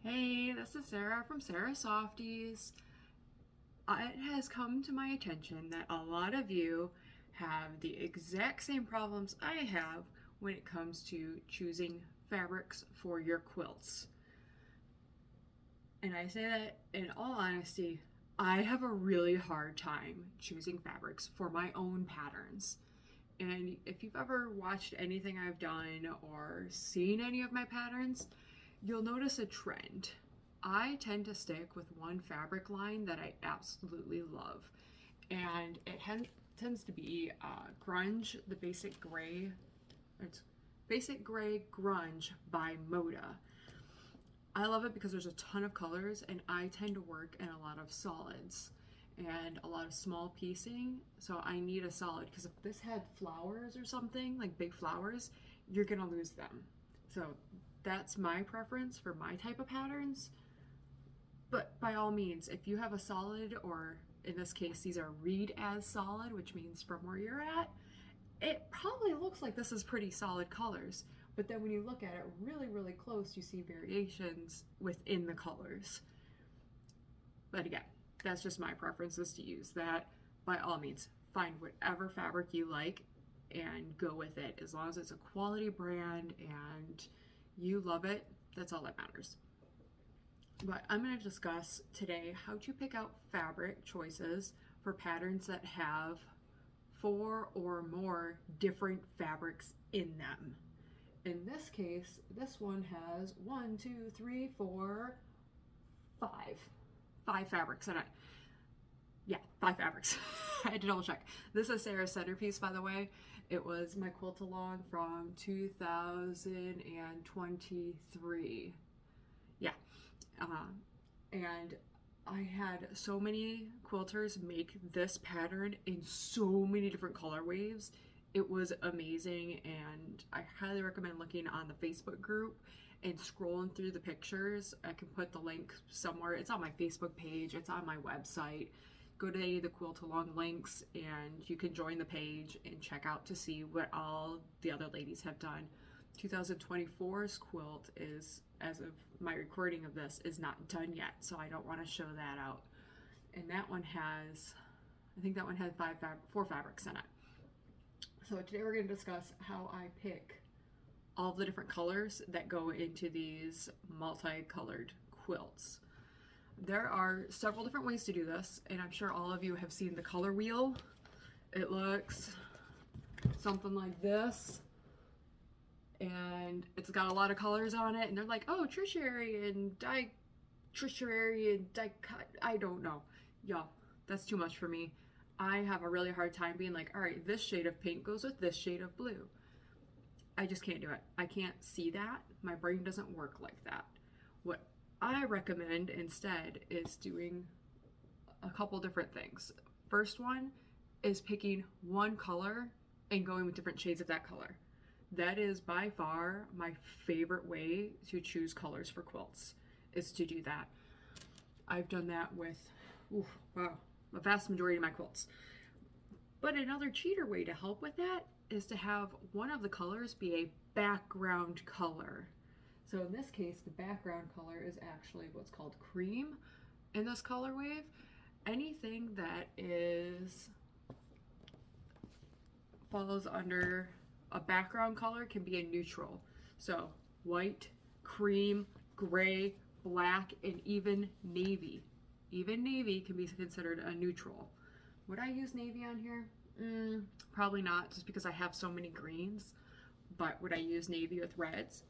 Hey, this is Sarah from Sarah Softies. It has come to my attention that a lot of you have the exact same problems I have when it comes to choosing fabrics for your quilts. And I say that in all honesty, I have a really hard time choosing fabrics for my own patterns. And if you've ever watched anything I've done or seen any of my patterns, you'll notice a trend. I tend to stick with one fabric line that I absolutely love, and it tends to be Grunge, the Basic Gray. It's Basic Gray Grunge by Moda. I love it because there's a ton of colors, and I tend to work in a lot of solids and a lot of small piecing, so I need a solid because if this had flowers or something, like big flowers, you're gonna lose them. So that's my preference for my type of patterns. But by all means, if you have a solid, or in this case, these are read as solid, which means from where you're at, it probably looks like this is pretty solid colors. But then when you look at it really, really close, you see variations within the colors. But again, that's just my preference, is to use that. By all means, find whatever fabric you like and go with it. As long as it's a quality brand and you love it, that's all that matters. But I'm going to discuss today how to pick out fabric choices for patterns that have 4 or more different fabrics in them. In this case, this one has 1, 2, 3, 4, 5. 5 fabrics in it. Yeah, 5 fabrics. I had to double check. This is Sarah's centerpiece, by the way. It was my quilt along from 2023. Yeah. And I had so many quilters make this pattern in so many different color waves. It was amazing, and I highly recommend looking on the Facebook group and scrolling through the pictures. I can put the link somewhere. It's on my Facebook page, it's on my website. Go to any of the quilt along links and you can join the page and check out to see what all the other ladies have done. 2024's quilt is, as of my recording of this, is not done yet, so I don't want to show that out. And that one has, I think that one had 4 fabrics in it. So today we're going to discuss how I pick all the different colors that go into these multicolored quilts. There are several different ways to do this, and I'm sure all of you have seen the color wheel. It looks something like this, and it's got a lot of colors on it, and they're like, oh, tertiary and die-cut. I don't know. Y'all, that's too much for me. I have a really hard time being like, all right, this shade of pink goes with this shade of blue. I just can't do it. I can't see that. My brain doesn't work like that. What I recommend instead is doing a couple different things. First one is picking one color and going with different shades of that color. That is by far my favorite way to choose colors for quilts, is to do that. I've done that with, a vast majority of my quilts. But another cheater way to help with that is to have one of the colors be a background color. So in this case, the background color is actually what's called cream in this color wave. Anything that follows under a background color can be a neutral. So white, cream, gray, black, and even navy. Even navy can be considered a neutral. Would I use navy on here? Probably not, just because I have so many greens. But would I use navy with reds?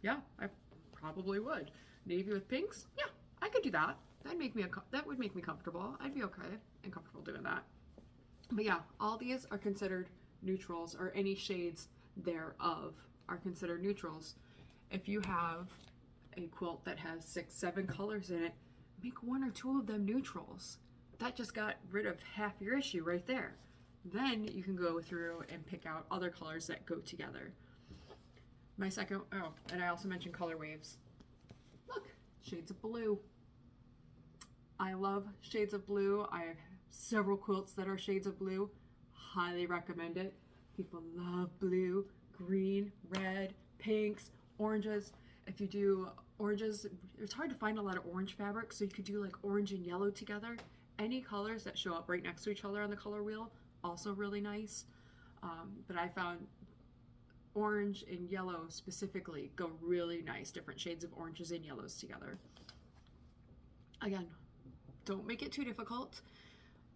Yeah, I probably would. Navy with pinks? Yeah, I could do that. That would make me comfortable. I'd be okay and comfortable doing that. But yeah, all these are considered neutrals, or any shades thereof are considered neutrals. If you have a quilt that has 6, 7 colors in it, make 1 or 2 of them neutrals. That just got rid of half your issue right there. Then you can go through and pick out other colors that go together. And I also mentioned color waves. Look, shades of blue. I love shades of blue. I have several quilts that are shades of blue. Highly recommend it. People love blue, green, red, pinks, oranges. If you do oranges, it's hard to find a lot of orange fabric, so you could do like orange and yellow together. Any colors that show up right next to each other on the color wheel, also really nice. But I found orange and yellow specifically go really nice, different shades of oranges and yellows together. Again, don't make it too difficult.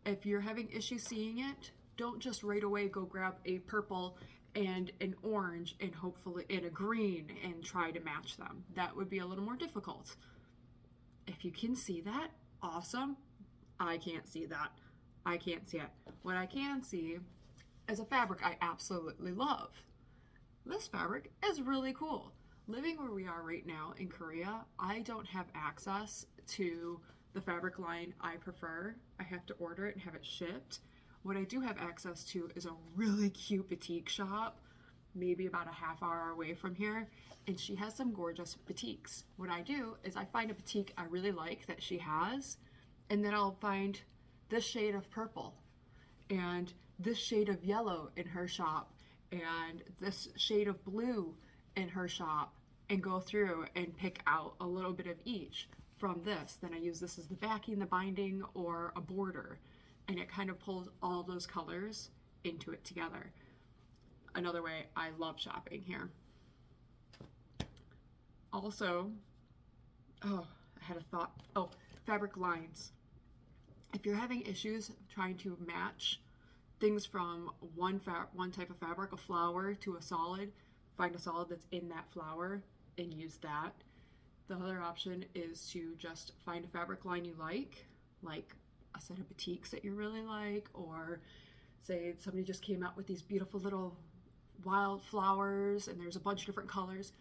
If you're having issues seeing it, don't just right away go grab a purple and an orange and hopefully in a green and try to match them. That would be a little more difficult. If you can see that, awesome. I can't see that. I can't see it. What I can see is a fabric I absolutely love. This fabric is really cool. Living where we are right now in Korea, I don't have access to the fabric line I prefer. I have to order it and have it shipped. What I do have access to is a really cute batik shop, maybe about a half hour away from here, and she has some gorgeous batiks. What I do is I find a batik I really like that she has, and then I'll find this shade of purple and this shade of yellow in her shop and this shade of blue in her shop, and go through and pick out a little bit of each from this. Then I use this as the backing, the binding, or a border, and it kind of pulls all those colors into it together. Another way I love shopping here. Also, I had a thought. Fabric lines. If you're having issues trying to match things from one type of fabric, a flower, to a solid, find a solid that's in that flower and use that. The other option is to just find a fabric line you like a set of batiks that you really like, or say somebody just came out with these beautiful little wild flowers and there's a bunch of different colors.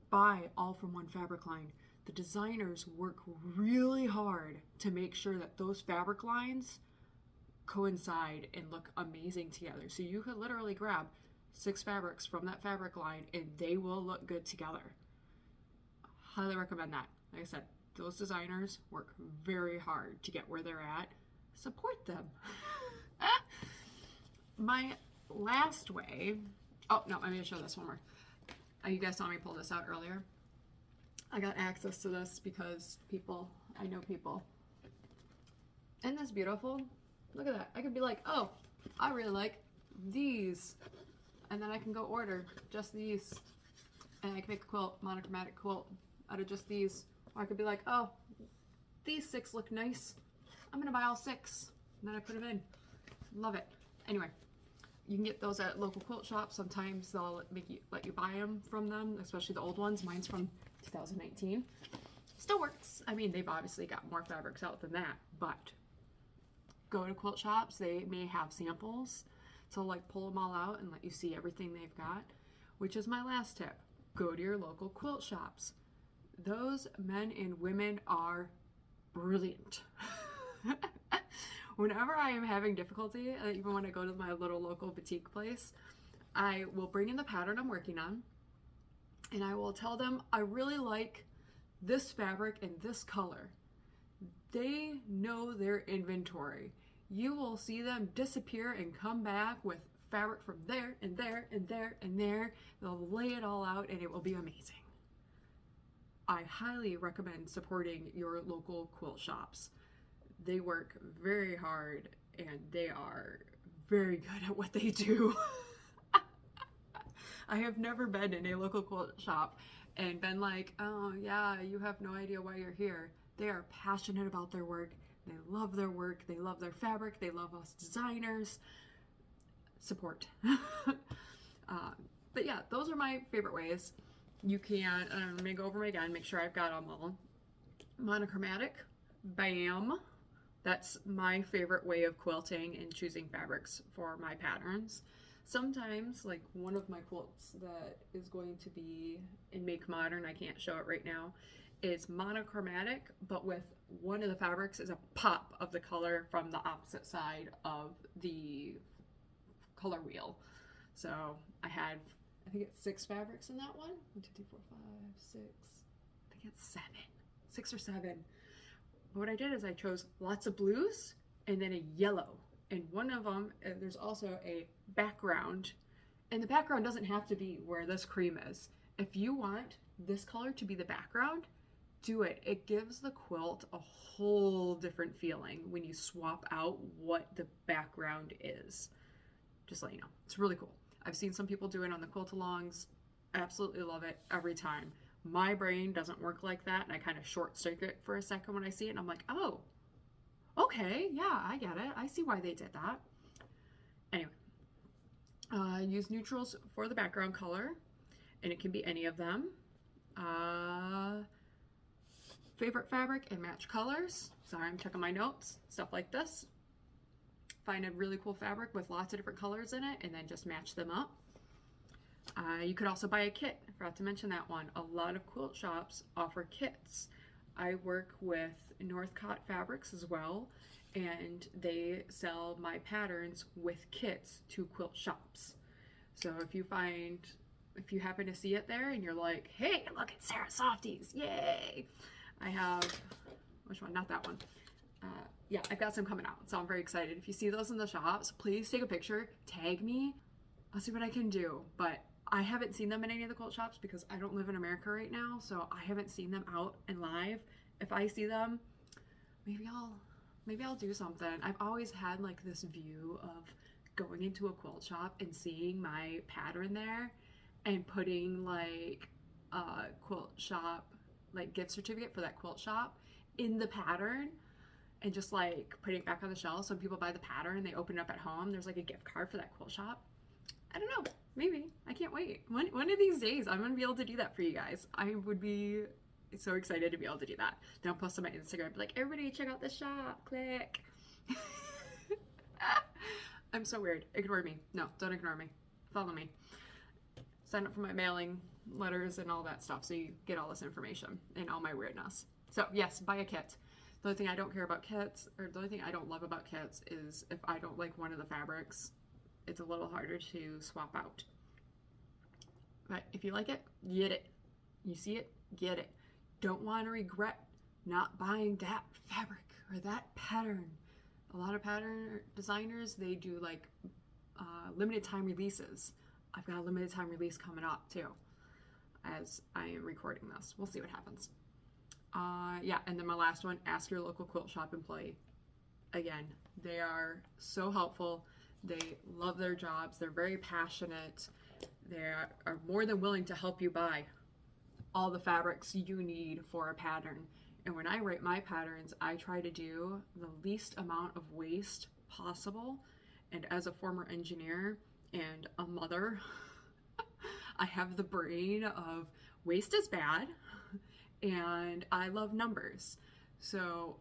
Buy all from one fabric line. The designers work really hard to make sure that those fabric lines coincide and look amazing together. So you could literally grab 6 fabrics from that fabric line and they will look good together. Highly recommend that. Like I said, those designers work very hard to get where they're at. Support them. My last way, I'm going to show this one more. You guys saw me pull this out earlier. I got access to this because I know people. Isn't this beautiful? Look at that. I could be like, oh, I really like these. And then I can go order just these. And I can make a quilt, monochromatic quilt out of just these. Or I could be like, oh, these 6 look nice. I'm going to buy all 6. And then I put them in. Love it. Anyway, you can get those at local quilt shops. Sometimes they'll let you buy them from them, especially the old ones. Mine's from 2019. Still works. I mean, they've obviously got more fabrics out than that, but go to quilt shops. They may have samples. So like pull them all out and let you see everything they've got, which is my last tip. Go to your local quilt shops. Those men and women are brilliant. Whenever I am having difficulty, even when I go to my little local boutique place, I will bring in the pattern I'm working on and I will tell them I really like this fabric and this color. They know their inventory. You will see them disappear and come back with fabric from there and there and there and there. They'll lay it all out and it will be amazing. I highly recommend supporting your local quilt shops. They work very hard and they are very good at what they do. I have never been in a local quilt shop and been like, oh yeah, you have no idea why you're here. They are passionate about their work. They love their work. They love their fabric. They love us designers. Support. But yeah, those are my favorite ways. You can, I'm going to go over them again, make sure I've got them all. Monochromatic, bam. That's my favorite way of quilting and choosing fabrics for my patterns. Sometimes, like one of my quilts that is going to be in Make Modern, I can't show it right now, is monochromatic, but with one of the fabrics is a pop of the color from the opposite side of the color wheel. So I think it's 6 fabrics in that one. 1, 2, 3, 4, 5, 6. I think it's 7. 6 or 7. What I did is I chose lots of blues and then a yellow. And one of them, there's also a background. And the background doesn't have to be where this cream is. If you want this color to be the background, do it. It gives the quilt a whole different feeling when you swap out what the background is. Just let you know. It's really cool. I've seen some people do it on the quilt-alongs. Absolutely love it every time. My brain doesn't work like that, and I kind of short circuit for a second when I see it, and I'm like, oh, okay, yeah, I get it. I see why they did that. Anyway, use neutrals for the background color, and it can be any of them. Favorite fabric and match colors. Sorry, I'm checking my notes. Stuff like this. Find a really cool fabric with lots of different colors in it, and then just match them up. You could also buy a kit. I forgot to mention that one. A lot of quilt shops offer kits. I work with Northcott Fabrics as well, and they sell my patterns with kits to quilt shops. So if you happen to see it there and you're like, hey, look at Sarah Softies, yay! I have, which one? Not that one. Yeah, I've got some coming out, so I'm very excited. If you see those in the shops, please take a picture, tag me. I'll see what I can do, but I haven't seen them in any of the quilt shops because I don't live in America right now, so I haven't seen them out and live. If I see them, maybe I'll do something. I've always had like this view of going into a quilt shop and seeing my pattern there and putting like a quilt shop, like gift certificate for that quilt shop in the pattern and just like putting it back on the shelf. So when people buy the pattern, they open it up at home, there's like a gift card for that quilt shop. I don't know, maybe. I can't wait. One of these days, I'm gonna be able to do that for you guys. I would be so excited to be able to do that. Then I'll post on my Instagram, be like, everybody check out this shop, click. I'm so weird. Ignore me. No, don't ignore me. Follow me. Sign up for my mailing letters and all that stuff so you get all this information and all my weirdness. So yes, buy a kit. The only thing I don't care about kits, or the only thing I don't love about kits is if I don't like one of the fabrics, it's a little harder to swap out. But if you like it, get it. You see it, get it. Don't want to regret not buying that fabric or that pattern. A lot of pattern designers, they do like limited time releases. I've got a limited time release coming up too as I am recording this. We'll see what happens. Yeah, and then my last one, ask your local quilt shop employee. Again, they are so helpful. They love their jobs. They're very passionate. They are more than willing to help you buy all the fabrics you need for a pattern. And when I write my patterns, I try to do the least amount of waste possible. And as a former engineer and a mother, I have the brain of waste is bad, and I love numbers. So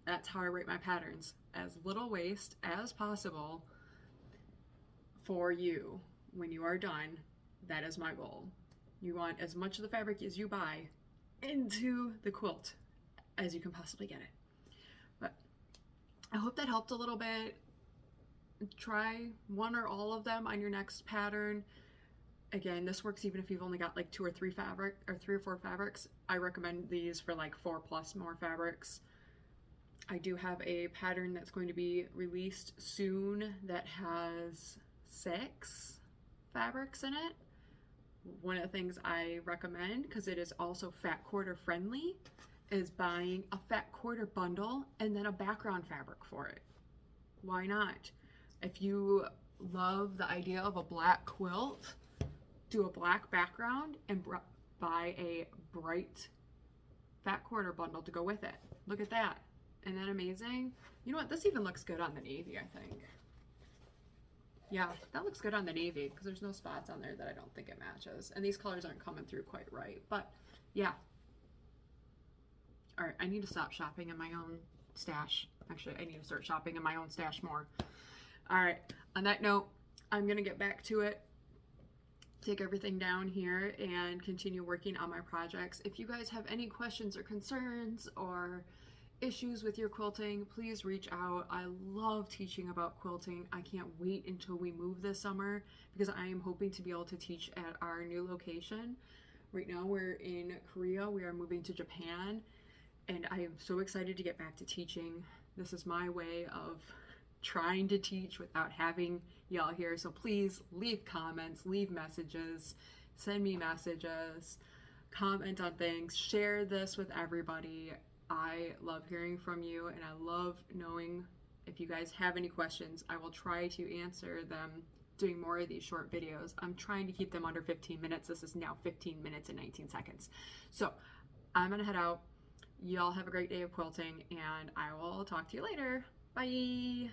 that's how I write my patterns. As little waste as possible for you when you are done. That is my goal. You want as much of the fabric as you buy into the quilt as you can possibly get it. But I hope that helped a little bit. Try one or all of them on your next pattern. Again, this works even if you've only got like 2 or 3 fabric or 3 or 4 fabrics. I recommend these for like 4+ more fabrics. I do have a pattern that's going to be released soon that has 6 fabrics in it. One of the things I recommend, because it is also fat quarter friendly, is buying a fat quarter bundle and then a background fabric for it. Why not? If you love the idea of a black quilt, do a black background and buy a bright fat quarter bundle to go with it. Look at that. Isn't that amazing? You know what? This even looks good on the navy, I think. Yeah, that looks good on the navy because there's no spots on there that I don't think it matches. And these colors aren't coming through quite right. But yeah. All right, I need to stop shopping in my own stash. Actually, I need to start shopping in my own stash more. All right, on that note, I'm going to get back to it. Take everything down here and continue working on my projects. If you guys have any questions or concerns or issues with your quilting, please reach out. I love teaching about quilting. I can't wait until we move this summer because I am hoping to be able to teach at our new location. Right now we're in Korea. We are moving to Japan, and I am so excited to get back to teaching. This is my way of trying to teach without having y'all here. So please leave comments, leave messages, send me messages, comment on things, share this with everybody. I love hearing from you, and I love knowing if you guys have any questions. I will try to answer them doing more of these short videos. I'm trying to keep them under 15 minutes. This is now 15 minutes and 19 seconds. So I'm gonna head out. Y'all have a great day of quilting, and I will talk to you later. Bye.